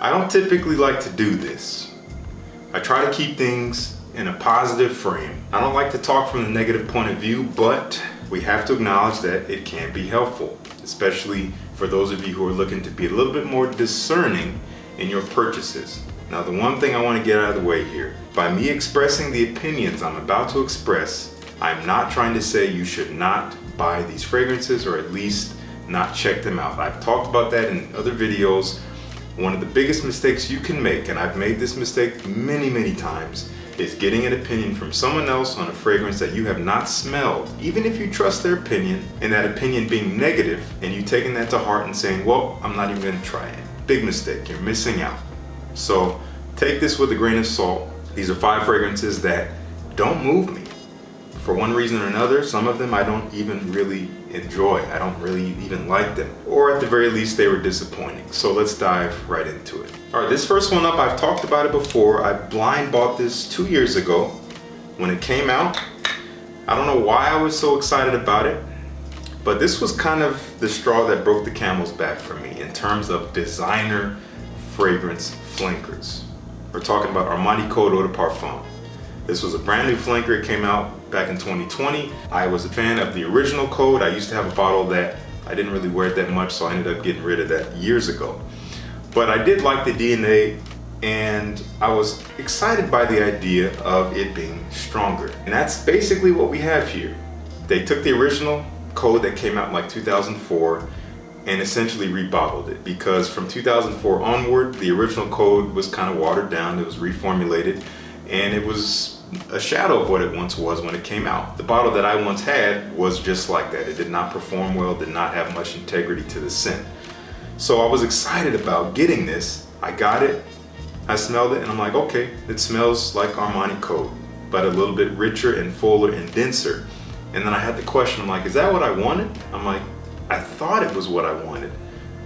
I don't typically like to do this. I try to keep things in a positive frame. I don't like to talk from the negative point of view, but we have to acknowledge that it can be helpful, especially for those of you who are looking to be a little bit more discerning in your purchases. Now, the one thing I want to get out of the way here, by me expressing the opinions I'm about to express, I'm not trying to say you should not buy these fragrances, or at least not check them out. I've talked about that in other videos. One of the biggest mistakes you can make, and I've made this mistake many times, is getting an opinion from someone else on a fragrance that you have not smelled, even if you trust their opinion, and that opinion being negative, and you taking that to heart and saying, well, I'm not even gonna try it. Big mistake, you're missing out. So take this with a grain of salt. These are 5 fragrances that don't move me. For one reason or another, some of them I don't even really enjoy. I don't really even like them. Or at the very least, they were disappointing. So let's dive right into it. All right, this first one up, I've talked about it before. I blind bought this 2 years ago when it came out. I don't know why I was so excited about it, but this was kind of the straw that broke the camel's back for me in terms of designer fragrance flankers. We're talking about Armani Code Eau de Parfum. This was a brand new flanker. It came out back in 2020. I was a fan of the original Code. I used to have a bottle that I didn't really wear it that much, so I ended up getting rid of that years ago. But I did like the DNA, and I was excited by the idea of it being stronger. And that's basically what we have here. They took the original Code that came out in like 2004 and essentially rebottled it, because from 2004 onward, the original Code was kind of watered down. It was reformulated, and it was a shadow of what it once was when it came out. The bottle that I once had was just like that. It did not perform well, did not have much integrity to the scent. So I was excited about getting this. I got it, I smelled it, and I'm like, okay, it smells like Armani Code, but a little bit richer and fuller and denser. And then I had the question, I'm like, is that what I wanted? I'm like, I thought it was what I wanted.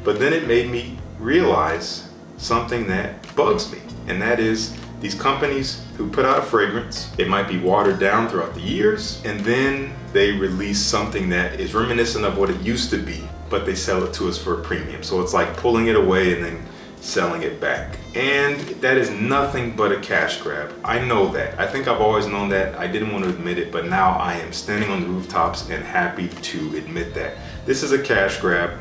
But then it made me realize something that bugs me, and that is these companies who put out a fragrance, it might be watered down throughout the years, and then they release something that is reminiscent of what it used to be, but they sell it to us for a premium. So it's like pulling it away and then selling it back. And that is nothing but a cash grab. I know that. I think I've always known that. I didn't want to admit it, but now I am standing on the rooftops and happy to admit that. This is a cash grab,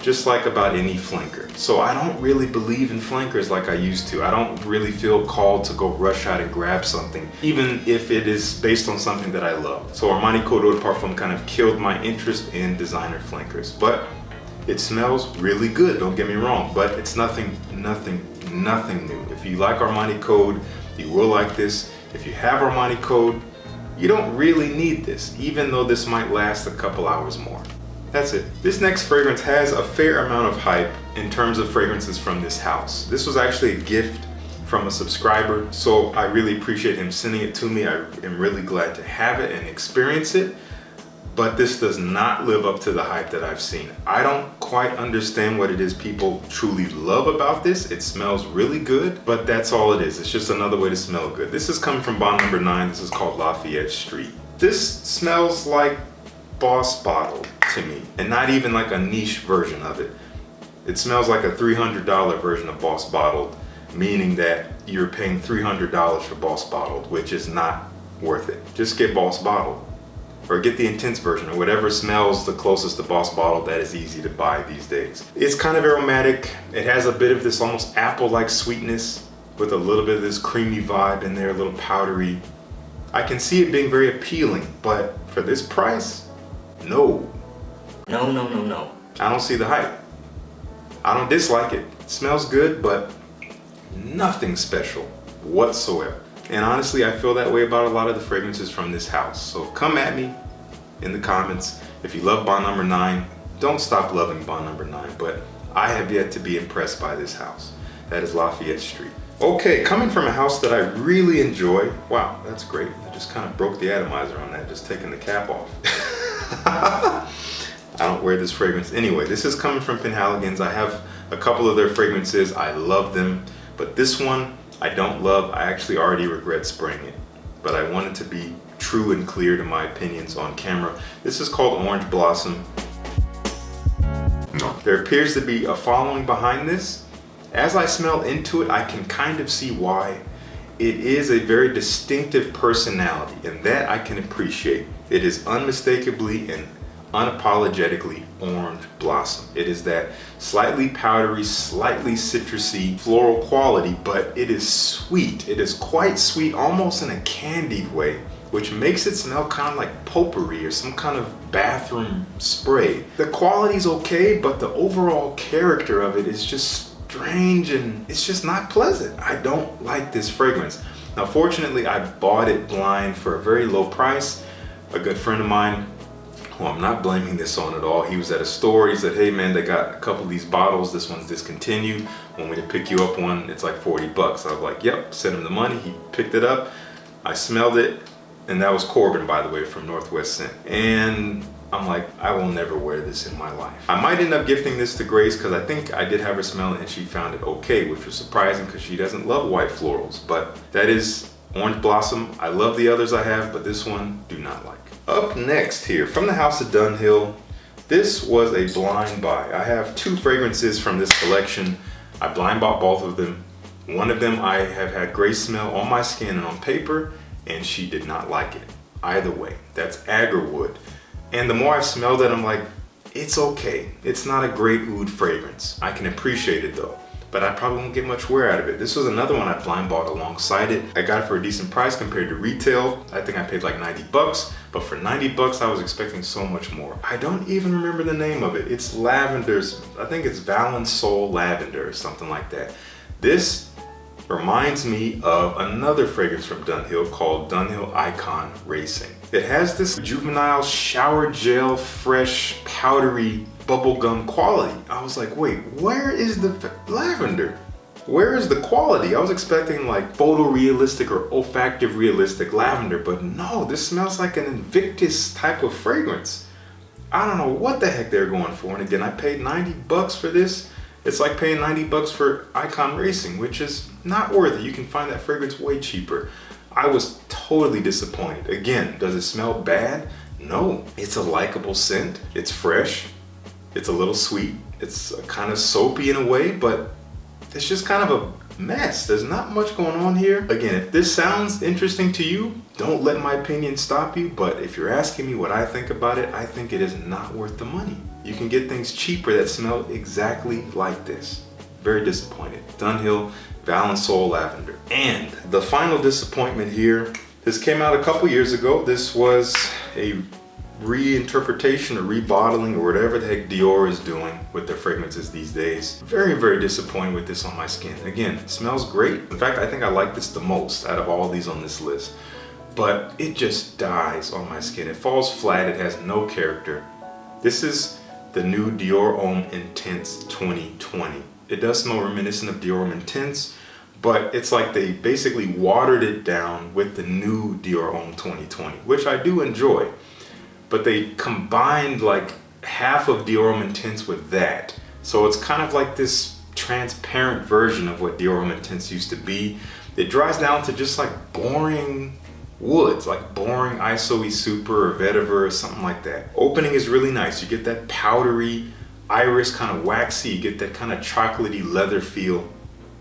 just like about any flanker. So I don't really believe in flankers like I used to. I don't really feel called to go rush out and grab something, even if it is based on something that I love. So Armani Code Eau de Parfum kind of killed my interest in designer flankers. But it smells really good, don't get me wrong, but it's nothing new. If you like Armani Code, you will like this. If you have Armani Code, you don't really need this, even though this might last a couple hours more. That's it. This next fragrance has a fair amount of hype in terms of fragrances from this house. This was actually a gift from a subscriber, so I really appreciate him sending it to me. I am really glad to have it and experience it, but this does not live up to the hype that I've seen. I don't quite understand what it is people truly love about this. It smells really good, but that's all it is. It's just another way to smell good. This is coming from bottle number 9. This is called Lafayette St. This smells like Boss Bottled to me, and not even like a niche version of it. It smells like a $300 version of Boss Bottled, meaning that you're paying $300 for Boss Bottled, which is not worth it. Just get Boss Bottled, or get the intense version, or whatever smells the closest to Boss Bottled that is easy to buy these days. It's kind of aromatic. It has a bit of this almost apple-like sweetness with a little bit of this creamy vibe in there, a little powdery. I can see it being very appealing, but for this price, no. I don't see the hype. I don't dislike it. It smells good, but nothing special whatsoever. And honestly, I feel that way about a lot of the fragrances from this house. So come at me in the comments. If you love bond number 9, don't stop loving bond number 9, but I have yet to be impressed by this house. That is Lafayette St. Okay, coming from a house that I really enjoy. Wow, that's great. I just kind of broke the atomizer on that, just taking the cap off. I don't wear this fragrance anyway. This is coming from Penhaligon's. I have a couple of their fragrances. I love them, but this one I don't love. I actually already regret spraying it, but I wanted to be true and clear to my opinions on camera. This is called Orange Blossom. There appears to be a following behind this, As I smell into it, I can kind of see why. It is a very distinctive personality, and that I can appreciate. It is unmistakably and unapologetically orange blossom. It is that slightly powdery, slightly citrusy floral quality, but it is sweet. It is quite sweet, almost in a candied way, which makes it smell kind of like potpourri or some kind of bathroom spray. The quality's okay, but the overall character of it is just strange and it's just not pleasant. I don't like this fragrance. Now, fortunately, I bought it blind for a very low price. A good friend of mine, who I'm not blaming this on at all, he was at a store. He said, hey man, they got a couple of these bottles. This one's discontinued. Want me to pick you up one? It's like 40 bucks. I was like, yep, send him the money. He picked it up. I smelled it. And that was Corbin, by the way, from Northwest Scent. And I'm like, I will never wear this in my life. I might end up gifting this to Grace because I think I did have her smell it and she found it okay, which was surprising because she doesn't love white florals. But that is Orange Blossom. I love the others I have, but this one, do not like. Up next here, from the house of Dunhil, this was a blind buy. I have 2 fragrances from this collection. I blind bought both of them. One of them I have had Grace smell on my skin and on paper, and she did not like it. Either way, that's Agarwood. And the more I smelled it, I'm like, it's okay. It's not a great oud fragrance. I can appreciate it though, but I probably won't get much wear out of it. This was another one I blind bought alongside it. I got it for a decent price compared to retail. I think I paid like 90 bucks, but for 90 bucks, I was expecting so much more. I don't even remember the name of it. It's Lavender's, I think it's Valensole Lavender or something like that. This reminds me of another fragrance from Dunhil called Dunhil Icon Racing. It has this juvenile shower gel, fresh, powdery bubblegum quality. I was like, wait, where is the lavender? Where is the quality? I was expecting like photorealistic or olfactive realistic lavender, but no, this smells like an Invictus type of fragrance. I don't know what the heck they're going for. And again, I paid 90 bucks for this. It's like paying 90 bucks for Icon Racing, which is not worth it. You can find that fragrance way cheaper. I was totally disappointed. Again, does it smell bad? No, it's a likable scent. It's fresh. It's a little sweet. It's kind of soapy in a way, but it's just kind of a mess. There's not much going on here. Again, if this sounds interesting to you, don't let my opinion stop you. But if you're asking me what I think about it, I think it is not worth the money. You can get things cheaper that smell exactly like this. Very disappointed. Dunhil Valensole Lavender. And the final disappointment here, this came out a couple years ago. This was a reinterpretation or rebottling or whatever the heck Dior is doing with their fragrances these days. Very, very disappointed with this on my skin. Again, it smells great. In fact, I think I like this the most out of all these on this list. But it just dies on my skin. It falls flat. It has no character. This is the new Dior Homme Intense 2020. It does smell reminiscent of Dior Homme Intense, but it's like they basically watered it down with the new Dior Homme 2020, which I do enjoy. But they combined like half of Dior Homme Intense with that. So it's kind of like this transparent version of what Dior Homme Intense used to be. It dries down to just like boring woods, like boring ISOE Super or Vetiver or something like that. Opening is really nice. You get that powdery, iris, kind of waxy. You get that kind of chocolatey leather feel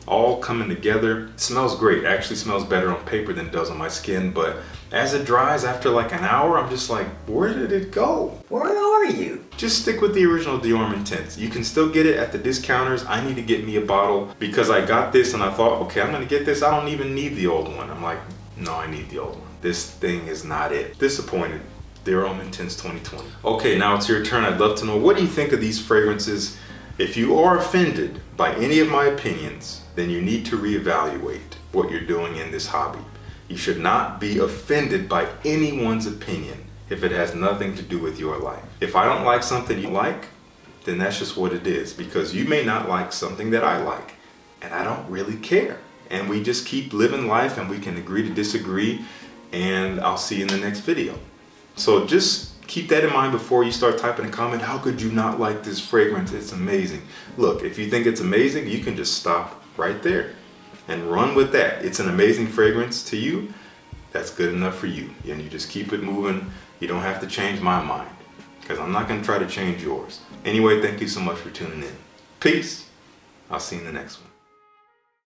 all coming together. It smells great. It actually smells better on paper than it does on my skin, but as it dries after like an hour, I'm just like, where did it go? Where are you? Just stick with the original Dior Homme Intense. You can still get it at the discounters. I need to get me a bottle because I got this and I thought, okay, I'm gonna get this. I don't even need the old one. I'm like, no, I need the old one. This thing is not it. Disappointed. Dior Homme Intense 2020. Okay, now it's your turn. I'd love to know, what do you think of these fragrances? If you are offended by any of my opinions, then you need to reevaluate what you're doing in this hobby. You should not be offended by anyone's opinion if it has nothing to do with your life. If I don't like something you like, then that's just what it is, because you may not like something that I like, and I don't really care. And we just keep living life and we can agree to disagree, and I'll see you in the next video. So just keep that in mind before you start typing a comment. How could you not like this fragrance? It's amazing. Look, if you think it's amazing, you can just stop right there and run with that. It's an amazing fragrance to you. That's good enough for you. And you just keep it moving. You don't have to change my mind, because I'm not going to try to change yours. Anyway, thank you so much for tuning in. Peace. I'll see you in the next one.